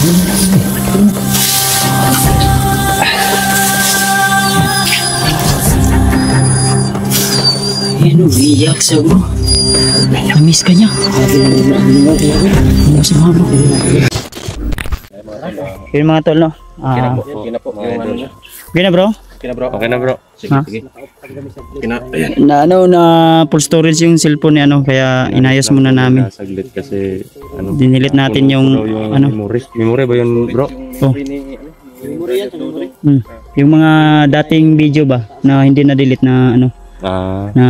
Ano, iiyak siya bro. Na-miss ka niya. Ano si mga bro? Yun mga tol no? Okay na bro? Okay na bro. Sige. Na full storage yung cellphone ni ano, kaya inayos muna namin. Saglit kasi ano, Dinilit natin yung ano. Memory ba yun bro? Oh. Yung mga dating video ba na hindi na delete na ano. Na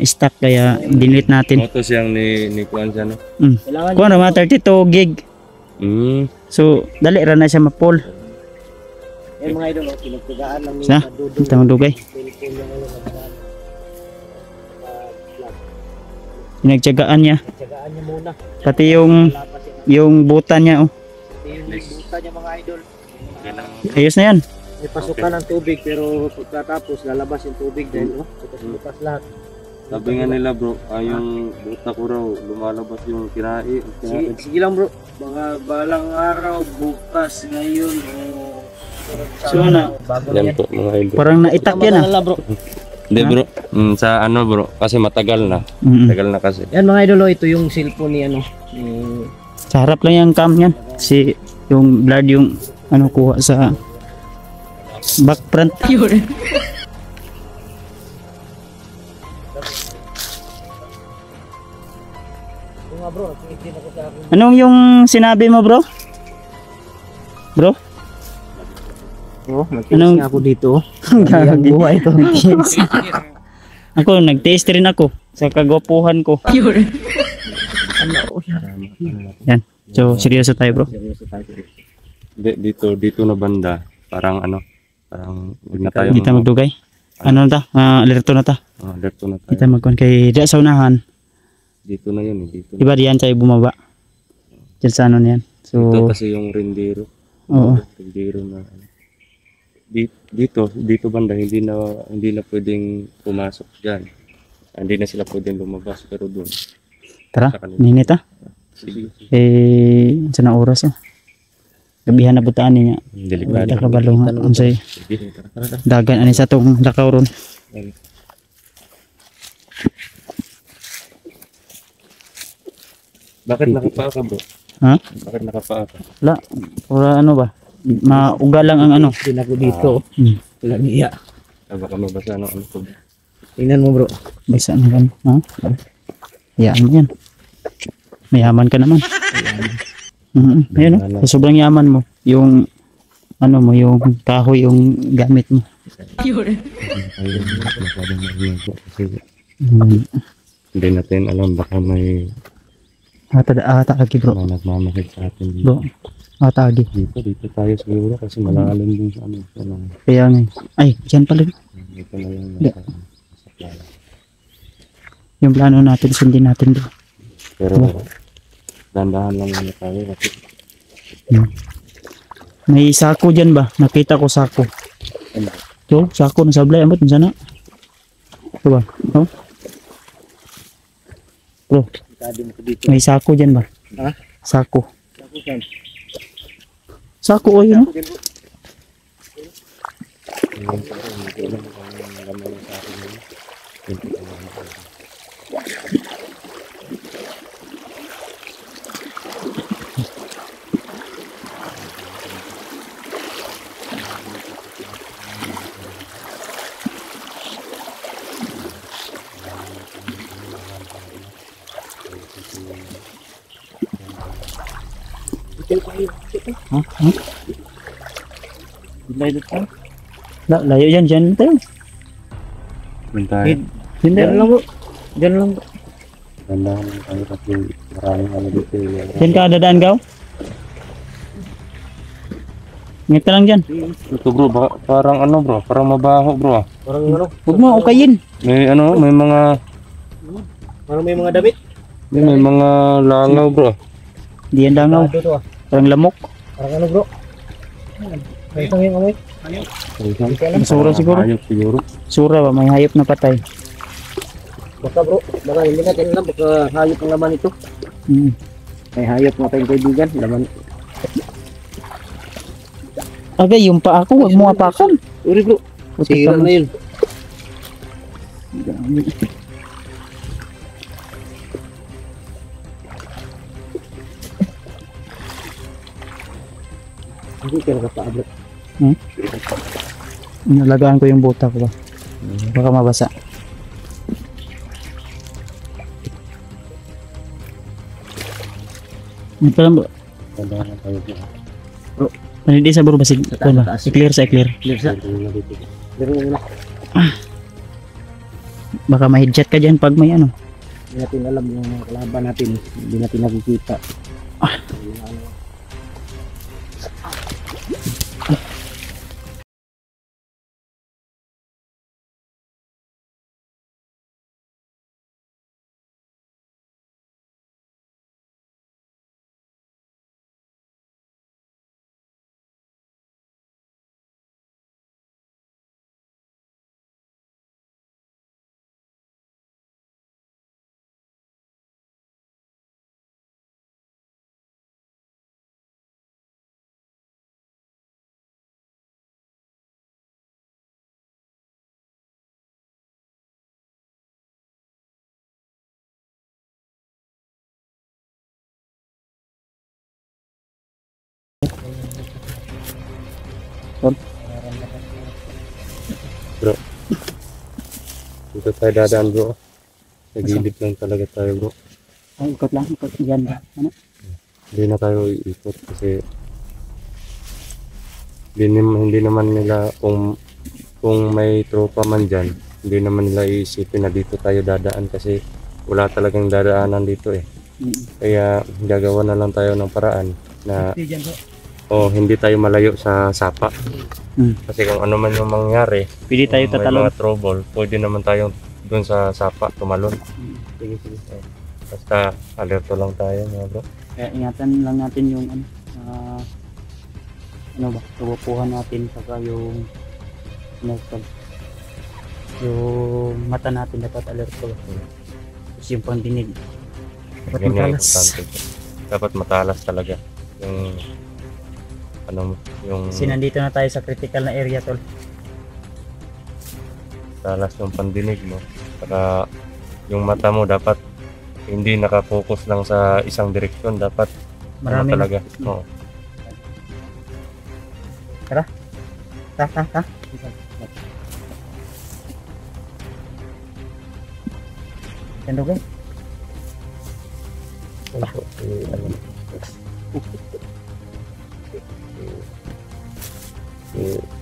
stock, kaya dinilit natin. Ito siyang ni Kuan siya no. Kuan naman 32 gig. So dali ra na siya ma-full. Yung mga idol, pinagtagaan lang sa tama dugay. Pinagtiyagaan niya. Pinagtagaan niya muna. Pati yung butan niya oh. Yung buta niya mga idol. Ayos na yan. May pasukan ng tubig pero pagkatapos lalabas yung tubig dahil butas lahat. Sabi nga nila bro, yung buta ko raw lumalabas yung kinai. Sige lang bro, mga balang araw, bukas, ngayon so na yan po mga idol. parang naitak yan ah bro. Hindi bro, sa ano bro, kasi matagal na. Matagal na kasi. Yan mga idol, ito yung cellphone ni ano. sa harap lang yung cam yan, si yung blood yung ano kuha sa back front. Anong yung sinabi mo bro? Bro? Anong ako dito? Ang buhay ito. Ako nagtiis rin ako sa kagwapuhan ko. Yan. So seryoso tayo bro. Dito na banda, parang ano, parang huwag na tayo. Hindi tayo magdugay. Ano na ta? Alerto na ta. Alerto na tayo. Hindi tayo magkuhan kay diya sa unahan. Dito na yun dito. Diba diyan tayo bumaba? Diyan sa ano na yan. So, ito kasi yung rendero. Oo. Rendero na dito banda hindi na pwedeng pumasok diyan. Hindi na sila pwedeng lumabas pero doon. Tara, ninit ah. Sige. Sa na oras ah. Gabihan na butaan niya. Delikado. Nakabalong unsay Sige, tara. dagan ani sa tong lakaw ron. Bakit nakapaa ka bro? Ha? Bakit nakapaa ka? Wala. Ora ano ba? Mauga lang ang ano. Din ako dito. Walang iya. Baka mabasa ano ko. Tingnan mo bro. Basa na kan. Ha? Yan mo yan. Mayaman ka naman. Ayun oh. Sa sobrang yaman mo. Yung ano mo, yung kahoy yung gamit mo. Hindi natin alam baka may Ata lagi bro. nagmamakit sa atin. Bro. Ata lagi. Dito tayo siguro kasi malalim din sa ano. Kaya nga. Ay, dyan pala. Dito na yung Yung plano natin, sundin natin bro. pero dandahan lang muna tayo kasi May sako dyan ba? Nakita ko sako. So, sako na sablay. Ambot, sana. Ito ba? Oh? Bro, may sako dyan ba? Ha? Sako. Sako o yun? Layo yan, dyan tayo. tayo. Dyan lang bro. Dyan lang. Dandahan lang tayo kasi maraming ano dito. Dyan ka dadaan gaw? Ngit ka lang dyan. Ito bro, parang ano bro, parang mabaho bro. Parang ano? Huwag mo ukayin. May ano, may mga Parang may mga damit. may mga langaw bro. Di yan dangaw. Ito ah. Parang lamok. Parang ano bro? May isang yung amoy. Sura siguro. Hayop siguro. Sura ba? May hayop na patay. Baka bro, baka hindi natin alam, baka hayop ang laman ito. Mm. May hayop nga tayong kaibigan, laman. Agay, yung pa ako, huwag mo apakan. Uri bro. Sira na yun. Hindi ka nakapaabot. Nalagaan ko yung buta ko ba. Baka mabasa. May pala bro. Tanda na tayo bro. Panidi sa bro basig ko ba? I-clear sa i-clear. Clear sa. Pero wala. Baka ma-headshot ka dyan pag may ano. Hindi natin alam yung mga kalaban natin. Hindi natin nakikita. Bro. Dito tayo dadaan bro. Sa gilid lang talaga tayo bro. Ay, ikot lang, ikot dyan ba? Ano? Hindi na tayo iikot kasi hindi naman nila kung may tropa man dyan, hindi naman nila iisipin na dito tayo dadaan kasi wala talagang dadaanan dito eh. Kaya gagawa na lang tayo ng paraan na hindi tayo malayo sa sapa. Kasi kung ano man yung mangyari, Pili tayo kung may tatalon. mga trouble, pwede naman tayong doon sa sapa tumalon. Sige, sige. Basta alerto lang tayo mga bro. Kaya ingatan lang natin yung ano ba, tubupuhan natin saka yung yung mata natin dapat alerto. Tapos yung pandinig dapat Ganyan matalas. importante. Dapat matalas talaga yung yung Kasi nandito na tayo sa critical na area tol. talas ng pandinig mo. Saka yung mata mo dapat hindi nakafocus lang sa isang direksyon, dapat Marami na. talaga. Oo. Ta. Kendo ba?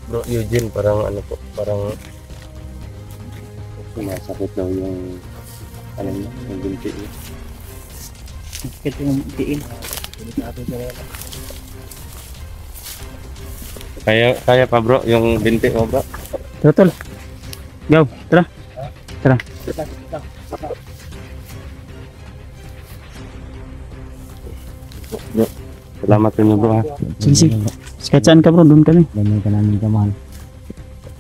Bro Eugene, parang sumasakit daw yung yung binti niya. Sakit yung diin. Kaya pa bro yung binti mo bro. Tara tol. Go, tara. Tara. Bro, salamat sa inyo bro ha. Sige. Kahit saan ka bro, doon kami. Ganyan ka namin kamahal.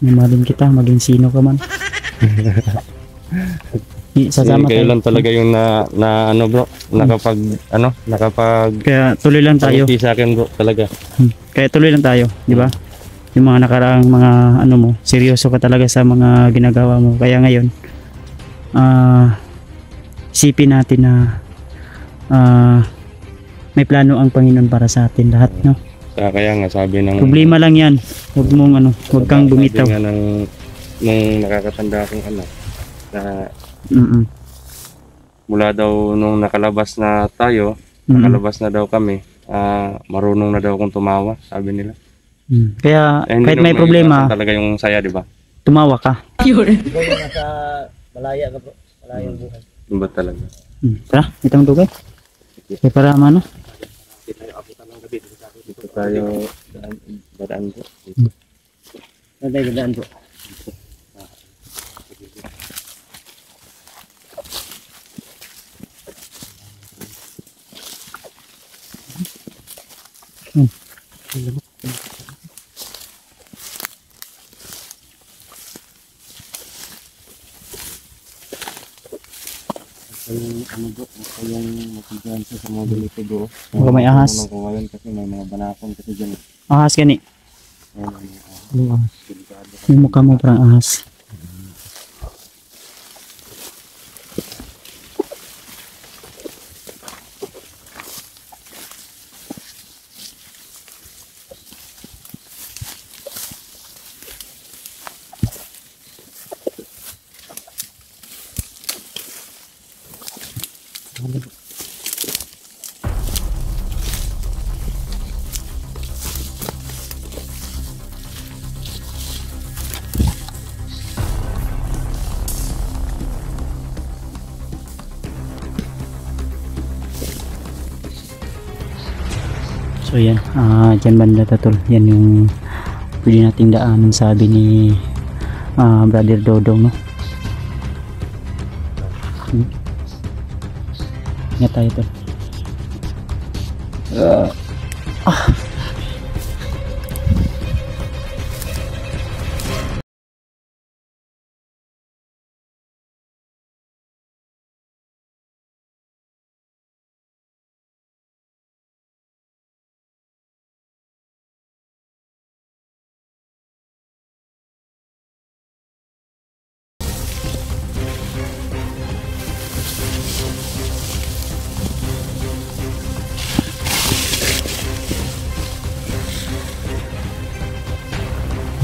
Mamalin kita, maging sino ka man. Sasama Kayo tayo. lang talaga yung na ano bro, nakapag Kaya tuloy lang tayo. pangiti sa akin bro talaga. Kaya tuloy lang tayo, di ba? Yung mga nakaraang mga ano mo, seryoso ka talaga sa mga ginagawa mo. Kaya ngayon, isipin natin na may plano ang Panginoon para sa atin lahat, no? Kaya nga sabi ng Problema lang 'yan. Huwag mong huwag kang bumitaw. Sabi nga nung nakakatanda akong anak na mula daw nung nakalabas na tayo, nakalabas na daw kami, marunong na daw akong tumawa, sabi nila. Kaya Hindi kahit may naman problema, maiwasan talaga yung saya, di ba? tumawa ka. Ikaw yung nasa malaya ka bro. Malayang buhay. Yung ba talaga? Tara, ito mo dugay. Kaya para ano? Dito tayo dadaan bro. Dadaan bro. Yung bro, yung magpigansa sa model ito bro. Baka may ahas. Ko ngayon kasi may mga banakon kasi dyan. Ahas gani. Bukas. Yung mukha mo parang ahas. So yan, dyan banda tatol. Yan yung pwede nating daanan, sabi ni Brother Dodong, no? Ingat tayo tol.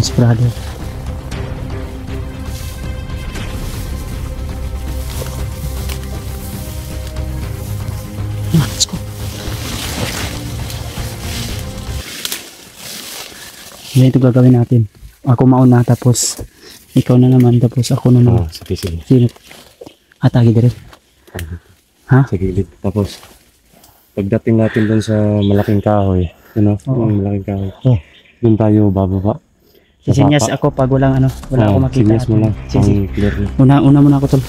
Yes, brother. Let's go. Ganito gagawin natin. Ako mauna, tapos ikaw na naman, tapos ako na naman. Sige, sige. Sino? Atagi dire. Ha? Sa gilid. Tapos, pagdating natin dun sa malaking kahoy, ano? Oo. Yung malaking kahoy. Oh. Dun tayo bababa. Sisinyas ako pag wala ako makita. Sinyas mo lang. Sige. Ang clear na. Una muna ako tol.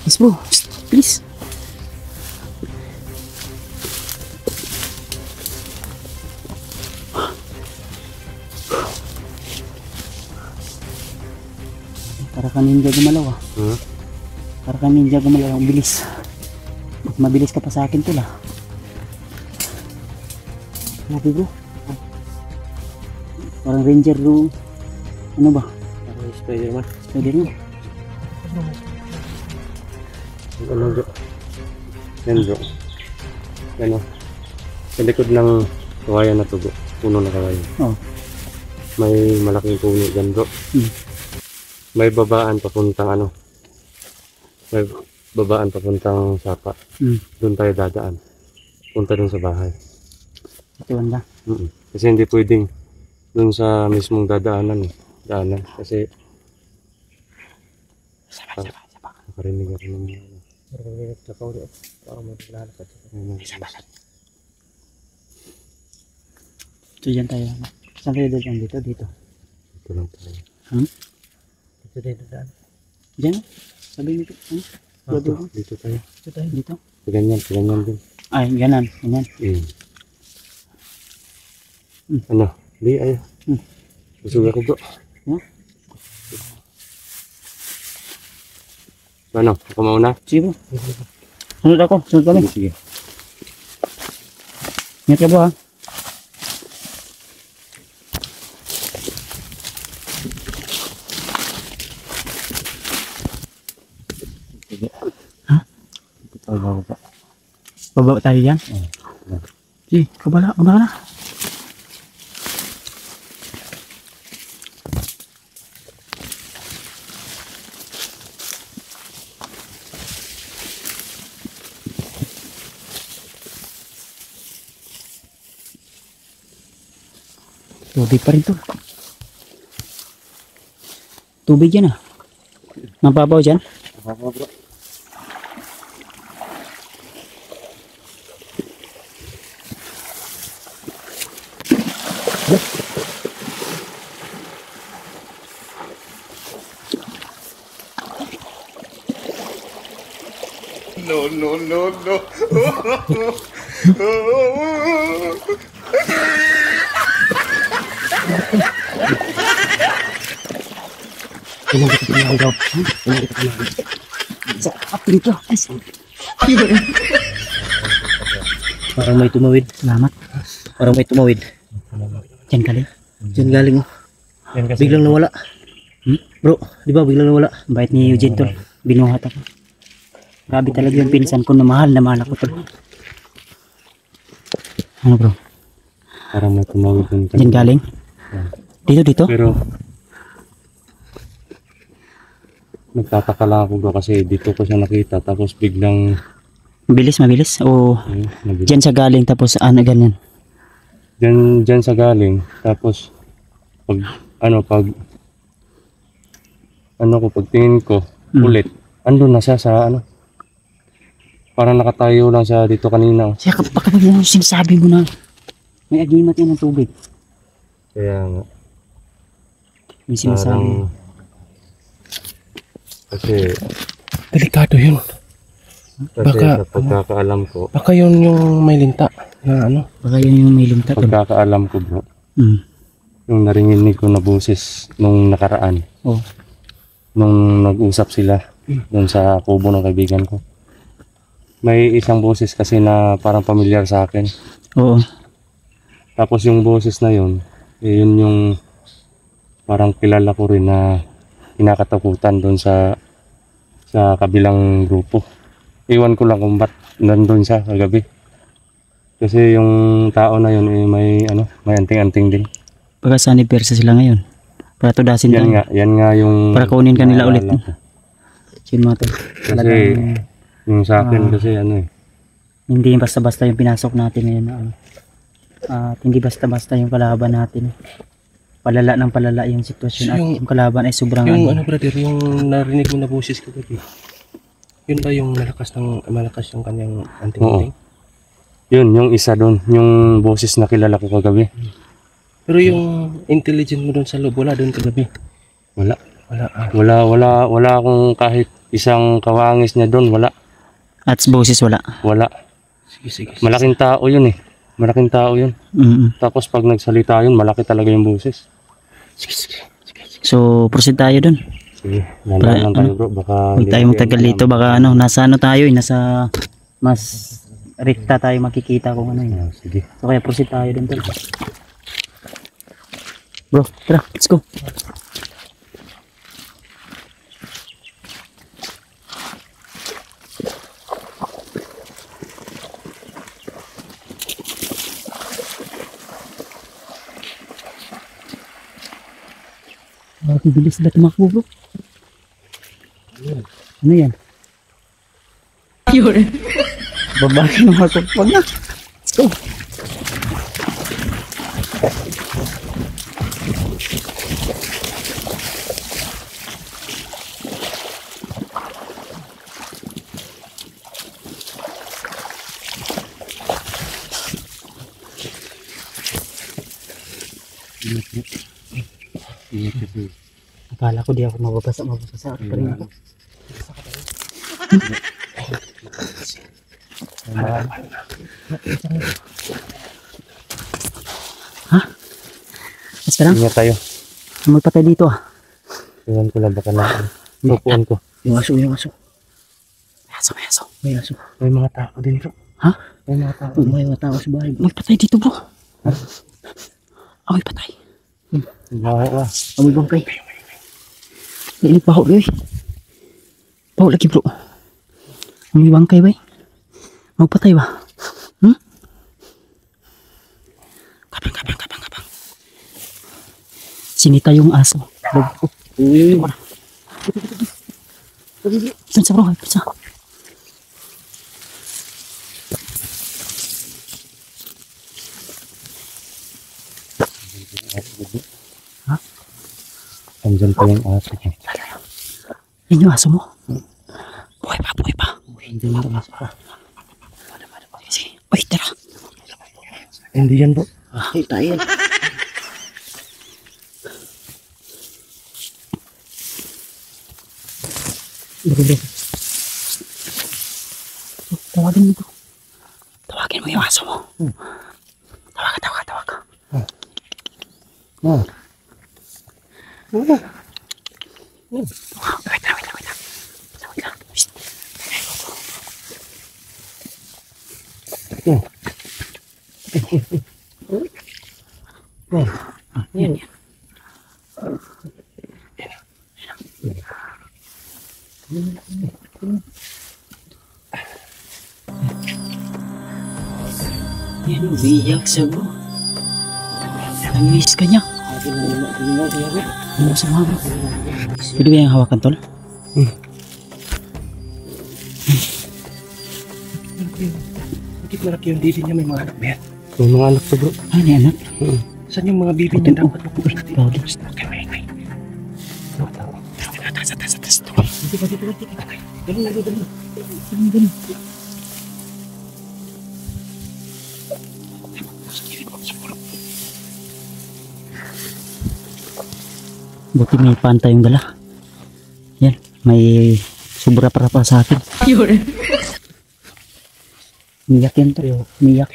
Yes bro, please. Para ka ninja gumalaw ah. Para ka ninja gumalaw, ang bilis. Mas mabilis ka pa sa akin tol ah. Grabe bro. Parang ranger bro. Ano ba? Parang Spider-Man. Spider-Man. Ano bro? Yan bro. Ano? Sa likod ng kawayan na to bro. Puno na kawayan. Oo. May malaking puno dyan bro. May babaan papuntang ano. May babaan papuntang sapa. Doon tayo dadaan. Punta doon sa bahay. Ito ba? Kasi hindi pwedeng doon sa mismong dadaanan. Daanan. Kasi nakarinig ako ng mga Nakaw doon. Parang may lalakad. Ito dyan tayo. Saan tayo dyan? Dito? Ito lang tayo. Dito tayo dadaan. Dyan? Sabi nito. Dito tayo. Dito? Ganyan din. Ay, ganan. Ganyan. Ano? Di, ayaw. Busog ako bro. Ano? Ako mauna? Sige bro. Sunod ako. Sunod kami. Sige. Ingat ka bro ha. Sige. Ha? Ito ba? Bababa tayo dyan? Sige, kabala. Una ka na. Tubig pa rin to. Tubig yan ah. Mababaw dyan? Baba bro. Parang may tumawid. Salamat. Parang may tumawid. Dyan galing. Diyan galing oh. Yan kasi, Biglang nawala. Bro, di ba biglang nawala? Bait ni Eugene tol. Binuhat ako. Grabe talaga yung pinsan ko na mahal ako tol. Ano bro? parang may tumawid dun. Dyan galing? Dito? Pero nagtataka lang ako bro kasi dito ko siya nakita tapos biglang Mabilis? O nabigla. dyan sa galing tapos ano ganyan? Dyan sa galing tapos pag tingin ko ulit andun na siya sa ano parang nakatayo lang siya dito kanina. Siya kapag yung sinasabi mo na may agimat yan ng tubig. Kaya nga May sinasabi. parang kasi Delikado yun. Baka- sa pagkakaalam ko Baka yun yung may linta na ano. Baka yun yung may lumta tol. pagkakaalam ko bro Mm. yung narinig ko na boses nung nakaraan Oh. nung nag-usap sila doon sa kubo ng kaibigan ko. May isang boses kasi na parang pamilyar sa akin. Oo. Tapos yung boses na yun, yun yung parang kilala ko rin na kinakatakutan doon sa kabilang grupo. Iwan ko lang kung ba't nandun siya kagabi. Kasi yung tao na yun may anting-anting din. Baka sanib persa sila ngayon. Para tudasin tayo. Yan nga yung Para kunin ka nila ulit. naalala ko. Yun mga tol. Kasi Talagang yung sa akin kasi hindi basta-basta yung pinasok natin ngayon. At hindi basta-basta yung kalaban natin. Palala ng palala yung sitwasyon. So, At yung kalaban ay sobrang Yung ano brother, yung narinig mo na boses ko gabi. Yun ba yung malakas yung kanyang anting-anting? yun, yung isa doon, yung boses na kilala ko kagabi. Pero yung intelligent mo doon sa loob, wala doon kagabi. Wala. Wala. Wala akong kahit isang kawangis niya doon, wala. At boses wala. Wala. Sige. Malaking tao yun eh. Malaking tao yun. Mm-mm. Tapos pag nagsalita yun, malaki talaga yung boses. Sige. So proceed tayo dun. Sige, landaan lang tayo bro. Baka Huwag hindi tayo natin magtagal alam. dito. Baka nasa tayo nasa mas rekta tayo makikita kung ano yun. Sige. So kaya proceed tayo dun tol. Bro, tara, let's go. Bilis sila tumakbo bro. Ano yan? Yun. Babae ng matupag na. Let's go. Akala ko di ako mababasa pa rin ako. Ha? Basta lang, Ingat tayo. magpatay dito ah. Iwan ko lang baka na. Tupuan ko. Yung aso. May aso. May aso. May mga tao din bro. Ha? May mga tao. May mga tao sa bahay. Magpatay dito bro. Ako'y patay. Baho ah. Amoy bangkay. Ini baho boy. Baho lagi bro. May bangkay bay. Magpatay ba? Kapang. Sinita yung aso. Pinsa bro, pinsa. Ha? Andyan pa yung aso ko. Yan yung aso mo. Buhay pa, buhay pa. Hindi yan po. Sige. Uy, tara. Hindi yan po. Ay, tayo. Tawagin mo bro. Tawagin mo yung aso mo. Tawag. Oh. Wait lang. Shh. Yan. Yan, umiiyak siya bro. Namiss ka niya. Ano sa mga bro? Pwede ba yung hawakan tol? Bakit malaki yung bibi niya, may mga anak ba yan? May mga anak to bro. Ay, ni anak. Saan yung mga bibi niya dapat makuha natin? Grabe. Okay, may. Atas. Ganun. Buti may panta yung dala. Yan, may sobra para pa sa akin. Miyak yan to. Miyak.